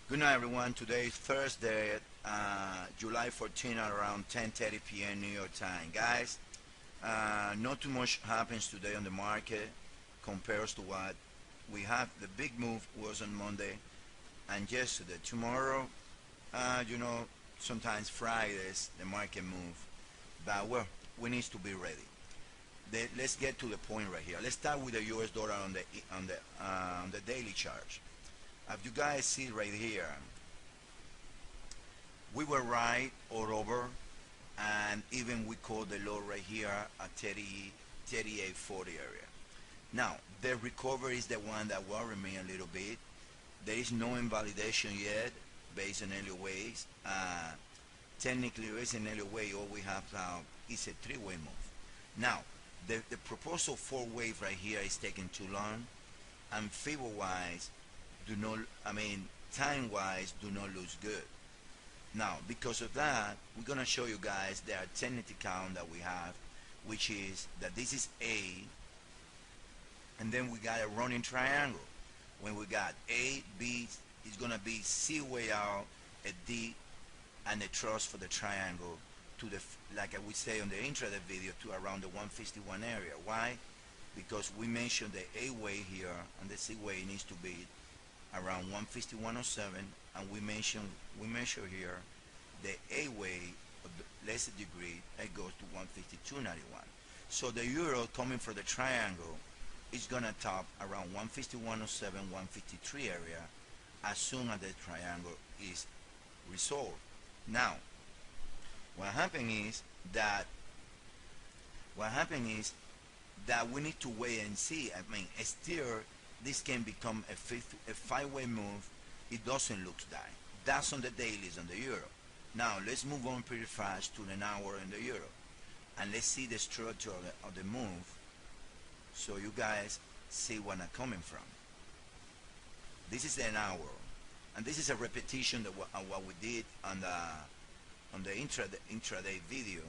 Good night, everyone. Today is Thursday, July 14 at around 10:30 p.m. New York time. Guys, not too much happens today on the market compared to what we have. The big move was on Monday and yesterday. Tomorrow, sometimes Fridays the market move, but well, we need to be ready. Let's get to the point right here. Let's start with the U.S. dollar on the daily chart. As you guys see right here, we were right all over, and even we called the low right here at 38.40 area. Now, the recovery is the one that worried me a little bit. There is no invalidation yet based on Elliott Waves. Technically, based on Elliott Wave, all we have now is a three-way move. Now, the proposal four-wave right here is taking too long, and figure-wise, time-wise, do not lose good. Now, because of that, we're going to show you guys the alternative count that we have, which is that this is A, and then we got a running triangle. When we got A, B, it's going to be C way out, a D, and a thrust for the triangle to the, like I would say on the intraday video, to around the 151 area. Why? Because we mentioned the A way here, and the C way needs to be around 151.07, and we measure here the A way of the lesser degree, it goes to 152.91. So the euro coming from the triangle is gonna top around 151.07, 153 area as soon as the triangle is resolved. Now, what happened is that we need to wait and see. Still, this can become a five-way move. It doesn't look that. That's on the dailies on the euro. Now let's move on pretty fast to an hour in the euro, and let's see the structure of the move, so you guys see where I'm coming from. This is an hour, and this is a repetition of what we did on the intraday video.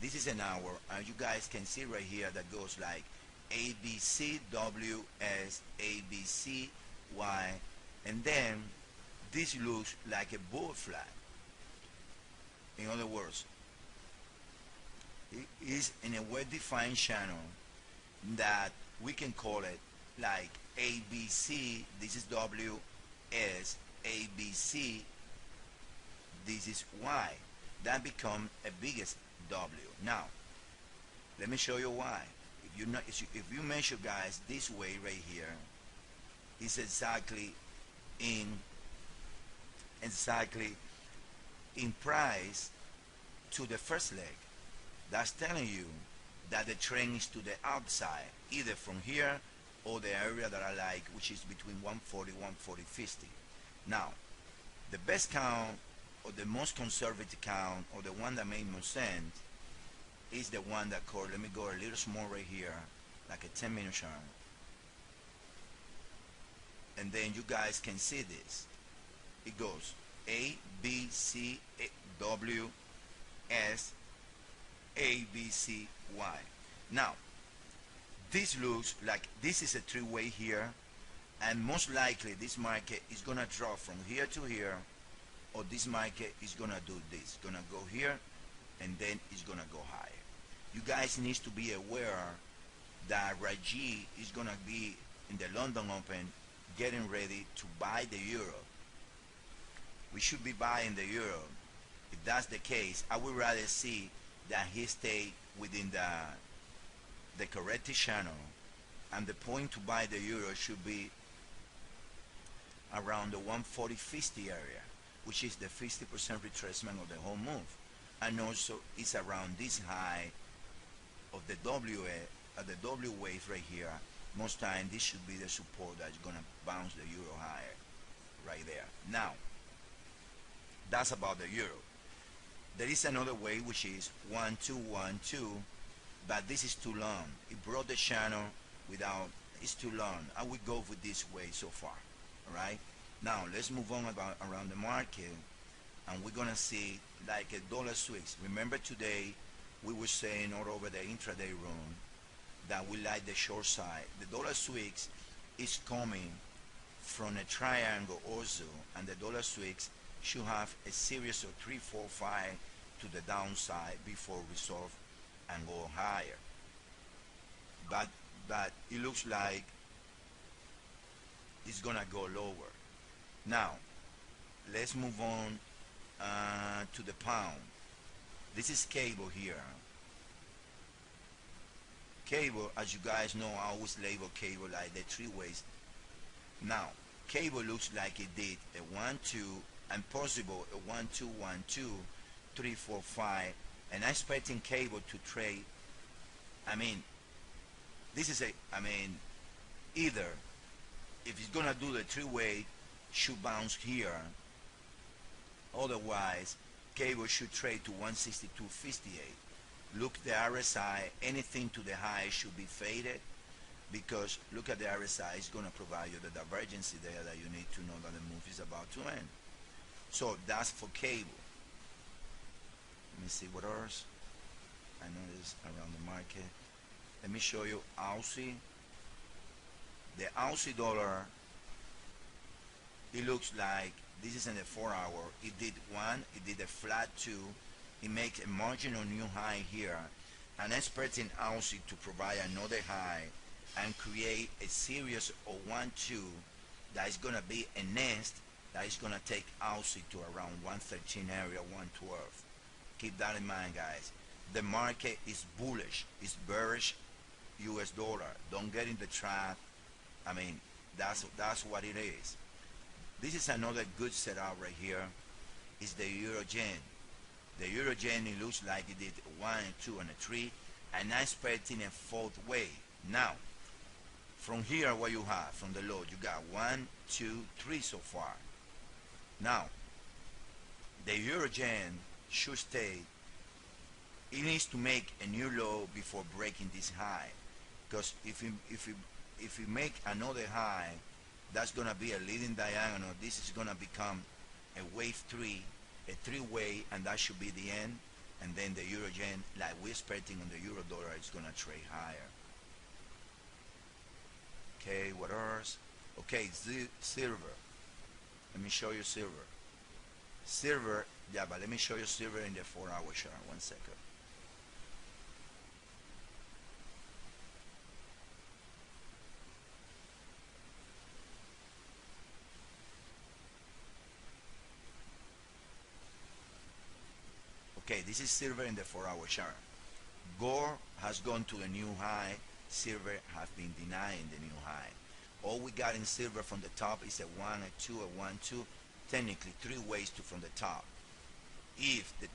This is an hour, and you guys can see right here that goes like A, B, C, W, S, A, B, C, Y, and then this looks like a bull flag. In other words, it is in a well-defined channel that we can call it like A, B, C, this is W, S, A, B, C, this is Y. That becomes a biggest W. Now, let me show you why. If you measure, guys, this way right here, is exactly in price to the first leg. That's telling you that the trend is to the outside, either from here or the area that I like, which is between 140, 140.50. Now, the best count or the most conservative count, or the one that made most sense, is the one that called, let me go a little small right here, like a 10-minute chart. And then you guys can see this. It goes A, B, C, W, S, A, B, C, Y. Now, this looks like this is a three-way here, and most likely this market is gonna drop from here to here, or this market is gonna do this, gonna go here, and then it's gonna go higher. You guys need to be aware that Raji is gonna be in the London Open getting ready to buy the euro. We should be buying the euro. If that's the case, I would rather see that he stay within the corrected channel, and the point to buy the euro should be around the 140.50 area, which is the 50% retracement of the whole move, and also it's around this high of the W wave right here. Most time this should be the support that's gonna bounce the euro higher right there. Now that's about the euro. There is another way, which is 1212, but this is too long. It brought the channel without, it's too long. I would go with this way so far. Alright, now let's move on around the market, and we're gonna see like a dollar swings. Remember today we were saying all over the intraday room that we like the short side. The dollar swings is coming from a triangle also, and the dollar swings should have a series of 3, 4, 5 to the downside before resolve and go higher. But it looks like it's gonna go lower. Now let's move on to the pound. This is cable here. Cable, as you guys know, I always label cable like the three ways. Now cable looks like it did a 1, 2, and possible a 1, 2, 1, 2, 3, 4, 5, and I'm expecting cable to trade. I mean, this is either if it's gonna do the three-way, should bounce here. Otherwise, cable should trade to 162.58. Look the RSI, anything to the high should be faded, because look at the RSI, it's gonna provide you the divergence there that you need to know that the move is about to end. So that's for cable. Let me see what else. I know this around the market. Let me show you Aussie. The Aussie dollar, it looks like this is in the 4 hour. It did one, it did a flat 2, it makes a marginal new high here, and expecting Aussie to provide another high and create a series of 1, 2 that is gonna be a nest that is gonna take Aussie to around 113 area, 112. Keep that in mind, guys. The market is bullish, it's bearish US dollar. Don't get in the trap. I mean, that's what it is. This is another good setup right here. Is the euro yen. The euro yen, it looks like it did 1, 2, and 3, and I'm expecting a fourth wave. Now from here, what you have from the low, you got 1, 2, 3 so far. Now the euro yen should stay. It needs to make a new low before breaking this high, because if you make another high, that's gonna be a leading diagonal. This is gonna become a wave 3, a 3-way, and that should be the end. And then the euro yen, like we're expecting on the euro dollar, is gonna trade higher. Okay, what else? Okay, silver. Let me show you silver. Silver, yeah, but let me show you silver in the 4-hour chart. 1 second. Okay, this is silver in the 4-hour chart. Gold has gone to a new high. Silver has been denying the new high. All we got in silver from the top is a 1, a 2, a 1, 2. Technically 3 ways to from the top. If the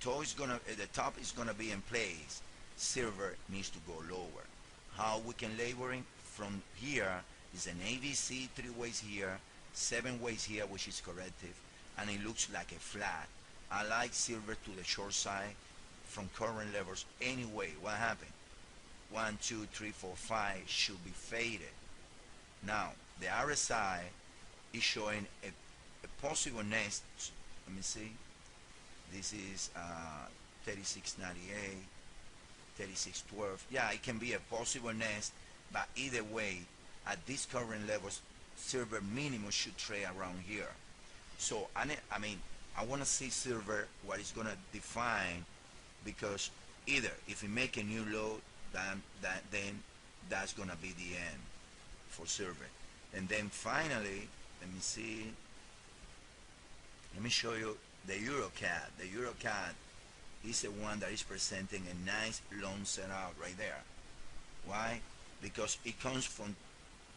top is gonna be in place, silver needs to go lower. How we can label it from here is an ABC, 3 ways here, 7 ways here, which is corrective, and it looks like a flat. I like silver to the short side from current levels anyway. What happened? 1, 2, 3, 4, 5 should be faded. Now the RSI is showing a possible nest. Let me see. This is 36.98, 36.12. Yeah, it can be a possible nest, but either way, at these current levels, silver minimum should trade around here. So I mean, I want to see silver what it's gonna define, because either if we make a new low, then that's gonna be the end for silver. And then finally, let me see. Let me show you the EuroCAD. The EuroCAD is the one that is presenting a nice long setup right there. Why? Because it comes from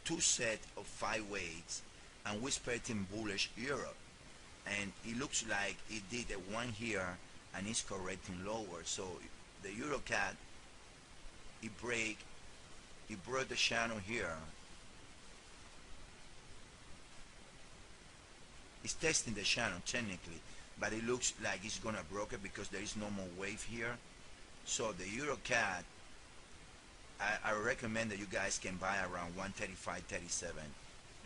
2 sets of 5 weights, and we're expecting bullish euro. and it looks like it did a one here and it's correcting lower. So the EuroCAD, it broke the channel here. It's testing the channel technically, but it looks like it's gonna broke it because there is no more wave here. So the EuroCAD, I recommend that you guys can buy around 135, 37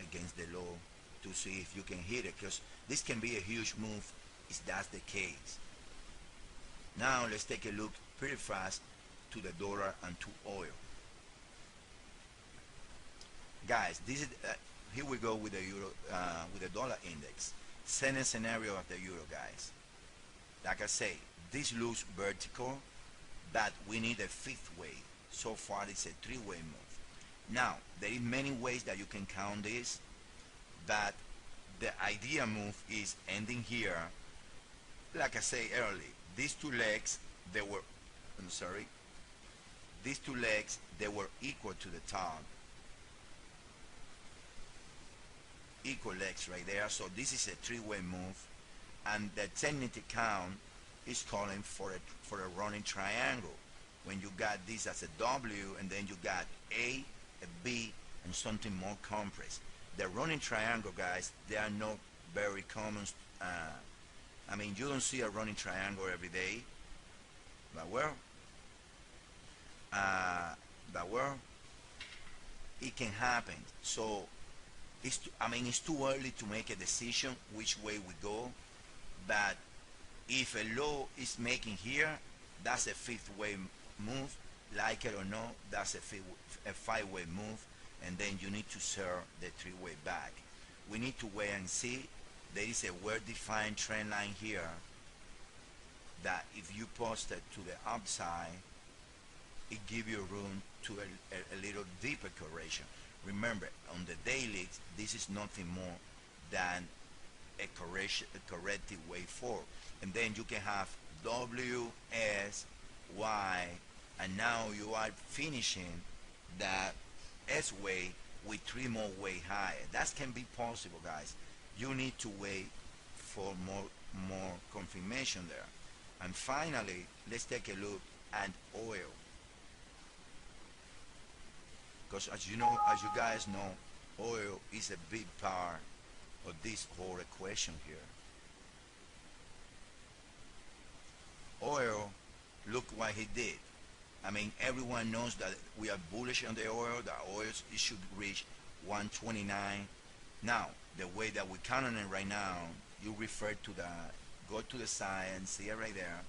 against the low to see if you can hit it, because this can be a huge move if that's the case. Now let's take a look pretty fast to the dollar and to oil. Guys, this is here we go with the euro, with the dollar index. Same scenario of the euro, guys. Like I say, this looks vertical, but we need a fifth wave. So far it's a three-way move. Now there is many ways that you can count this, but the idea move is ending here. Like I say early, these two legs, these two legs, they were equal to the top. Equal legs right there. So this is a three-way move, and the technical count is calling for a running triangle. When you got this as a W and then you got A, a B, and something more compressed. The running triangle, guys, they are not very common. I mean, you don't see a running triangle every day, but it can happen. So it's too early to make a decision which way we go, but if a low is making here, that's a fifth way move. Like it or not, that's a five-way move, and then you need to serve the three-way back. We need to wait and see. There is a well-defined trend line here that if you post it to the upside, it gives you room to a little deeper correction. Remember, on the daily, this is nothing more than a corrective wave forward. And then you can have W, S, Y, and now you are finishing that S wave with three more way higher. That can be possible, guys. You need to wait for more confirmation there. And finally, let's take a look at oil. Because as you guys know, oil is a big part of this whole equation here. Oil, look what he did. I mean, everyone knows that we are bullish on the oil. The oil, it should reach 129. Now, the way that we count on it right now, you refer to go to the side and see it right there,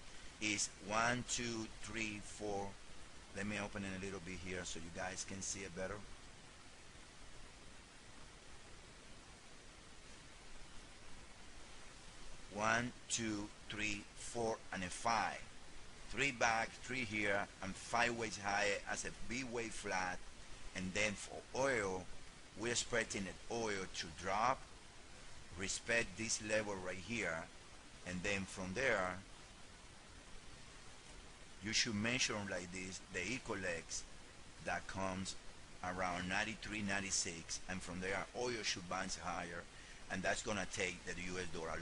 is 1, 2, 3, 4. Let me open it a little bit here so you guys can see it better. One, 2, 3, 4, and a 5. 3 back, 3 here, and 5 ways higher as a B wave flat. And then for oil, we're expecting the oil to drop, respect this level right here, and then from there, you should measure like this the equal legs that comes around 93, 96, and from there oil should bounce higher, and that's gonna take the US dollar